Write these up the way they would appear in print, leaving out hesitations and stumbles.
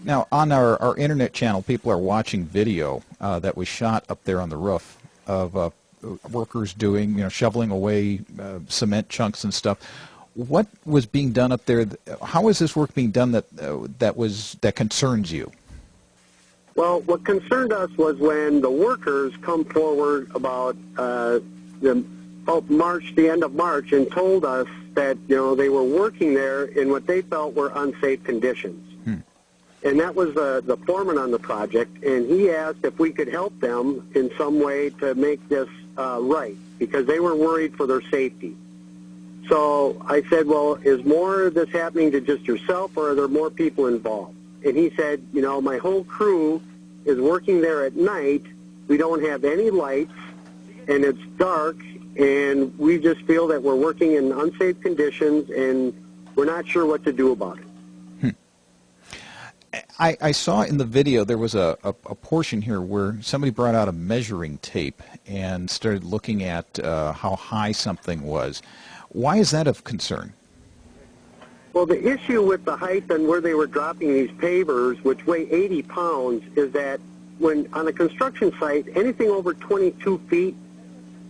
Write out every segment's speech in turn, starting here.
Now, on our internet channel, people are watching video that was shot up there on the roof of workers doing, shoveling away cement chunks and stuff. What was being done up there? How is this work being done that concerns you? Well, what concerned us was when the workers come forward about the end of March, and told us that they were working there in what they felt were unsafe conditions. And that was the foreman on the project, and he asked if we could help them in some way to make this right, because they were worried for their safety. So I said, well, is more of this happening to just yourself, or are there more people involved? And he said, my whole crew is working there at night. We don't have any lights, and it's dark, and we just feel that we're working in unsafe conditions, and we're not sure what to do about it. I saw in the video there was a portion here where somebody brought out a measuring tape and started looking at how high something was. Why is that of concern? Well, the issue with the height and where they were dropping these pavers, which weigh 80 pounds, is that when on a construction site, anything over 22 feet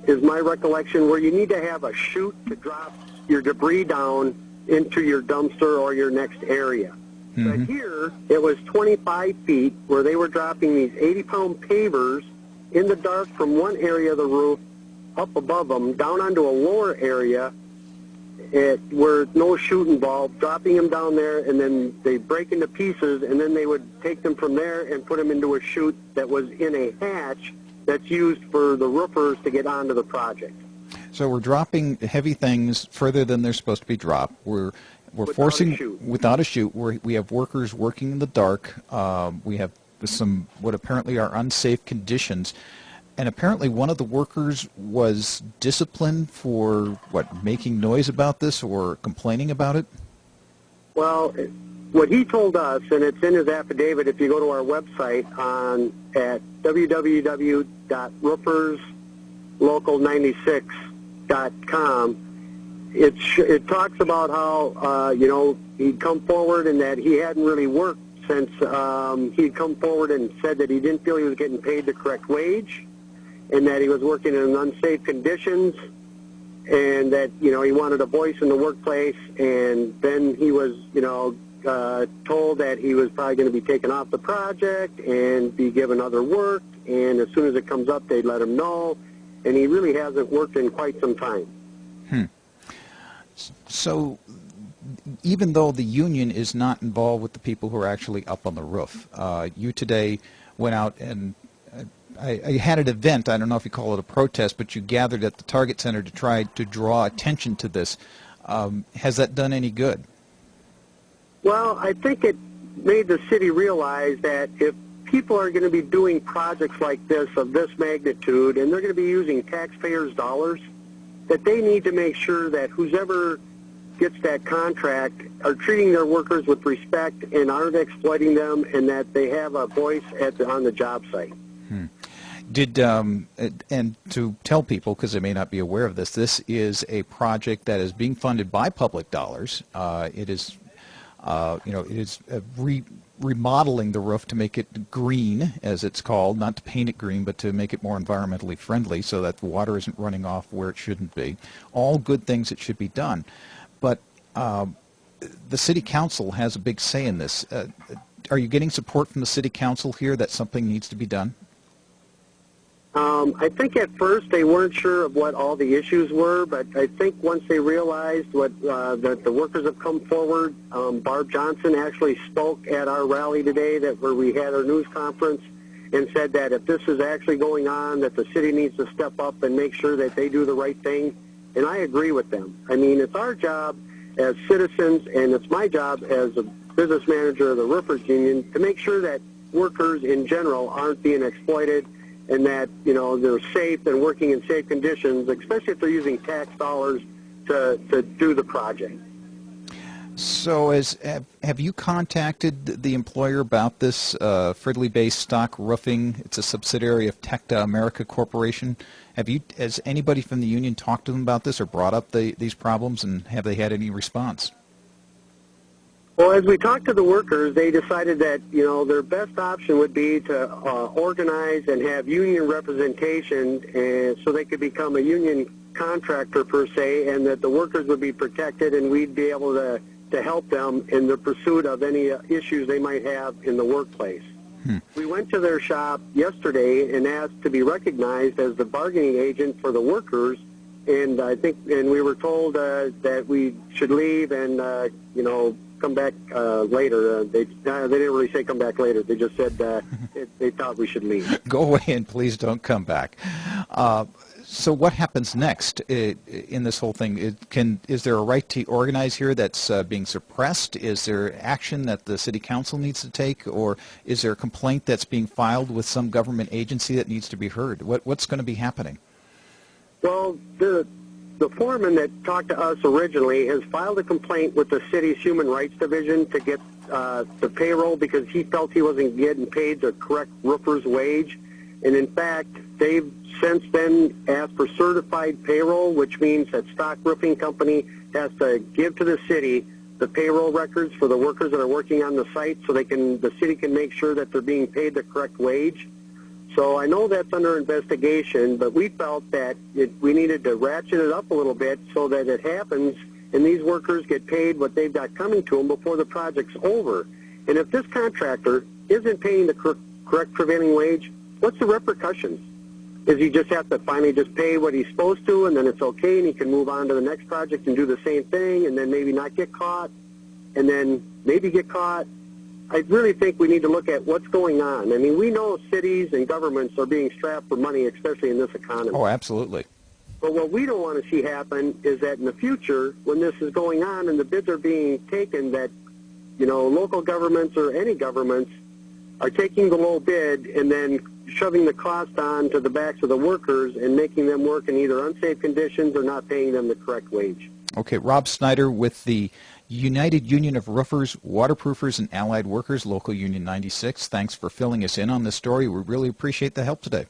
is my recollection, where you need to have a chute to drop your debris down into your dumpster or your next area. But here, it was 25 feet where they were dropping these 80-pound pavers in the dark from one area of the roof up above them, down onto a lower area where no chute involved, dropping them down there, and then they break into pieces, and then they would take them from there and put them into a chute that was in a hatch that's used for the roofers to get onto the project. So we're dropping heavy things further than they're supposed to be dropped. We're forcing without a chute. We have workers working in the dark. We have some what apparently are unsafe conditions, and apparently one of the workers was disciplined for making noise about this or complaining about it. Well, what he told us, and it's in his affidavit if you go to our website at www.rooferslocal96.com. It talks about how, he'd come forward and that he hadn't really worked since he'd come forward and said that he didn't feel he was getting paid the correct wage, and that he was working in unsafe conditions, and that, he wanted a voice in the workplace. And then he was, told that he was probably going to be taken off the project and be given other work, and as soon as it comes up, they'd let him know, and he really hasn't worked in quite some time. So even though the union is not involved with the people who are actually up on the roof, you today went out and I had an event, I don't know if you call it a protest, but you gathered at the Target Center to try to draw attention to this. Has that done any good? Well, I think it made the city realize that if people are going to be doing projects like this, of this magnitude, and they're going to be using taxpayers' dollars, that they need to make sure that whoever gets that contract are treating their workers with respect and aren't exploiting them, and that they have a voice on the job site. And to tell people, because they may not be aware of this, this is a project that is being funded by public dollars. It is, remodeling the roof to make it green, as it's called, not to paint it green, but to make it more environmentally friendly so that the water isn't running off where it shouldn't be. All good things that should be done. But the City Council has a big say in this. Are you getting support from the City Council here that something needs to be done? I think at first they weren't sure of what all the issues were, but I think once they realized that the workers have come forward, Barb Johnson actually spoke at our rally today where we had our news conference, and said that if this is actually going on, that the city needs to step up and make sure that they do the right thing. And I agree with them. I mean, it's our job as citizens, and it's my job as a business manager of the Roofers Union to make sure that workers in general aren't being exploited, and that, they're safe and working in safe conditions, especially if they're using tax dollars to do the project. So have you contacted the employer about this Fridley-based Stock Roofing? It's a subsidiary of Tecta America Corporation. Has anybody from the union talked to them about this or brought up these problems, and have they had any response? Well, as we talked to the workers, they decided that, their best option would be to organize and have union representation so they could become a union contractor per se, and that the workers would be protected and we'd be able to help them in the pursuit of any issues they might have in the workplace. We went to their shop yesterday and asked to be recognized as the bargaining agent for the workers, and we were told that we should leave and come back later. They didn't really say come back later. They just said they thought we should leave. Go away and please don't come back. So what happens next in this whole thing? Is there a right to organize here that's being suppressed? Is there action that the city council needs to take, or is there a complaint that's being filed with some government agency that needs to be heard? What's going to be happening? Well, the foreman that talked to us originally has filed a complaint with the city's Human Rights Division to get the payroll because he felt he wasn't getting paid the correct roofer's wage. And in fact, they've since then asked for certified payroll, which means that Stock Roofing Company has to give to the city the payroll records for the workers that are working on the site so the city can make sure that they're being paid the correct wage. So I know that's under investigation, but we felt that we needed to ratchet it up a little bit so that it happens and these workers get paid what they've got coming to them before the project's over. And if this contractor isn't paying the correct prevailing wage, what's the repercussions? Does he just have to finally just pay what he's supposed to and then it's okay and he can move on to the next project and do the same thing and then maybe not get caught and then maybe get caught? I really think we need to look at what's going on. I mean, we know cities and governments are being strapped for money, especially in this economy. Oh, absolutely. But what we don't want to see happen is that in the future, when this is going on and the bids are being taken, that, local governments or any governments are taking the low bid and then shoving the cost on to the backs of the workers and making them work in either unsafe conditions or not paying them the correct wage. Okay, Rob Snider with the United Union of Roofers, Waterproofers, and Allied Workers, Local Union 96. Thanks for filling us in on this story. We really appreciate the help today.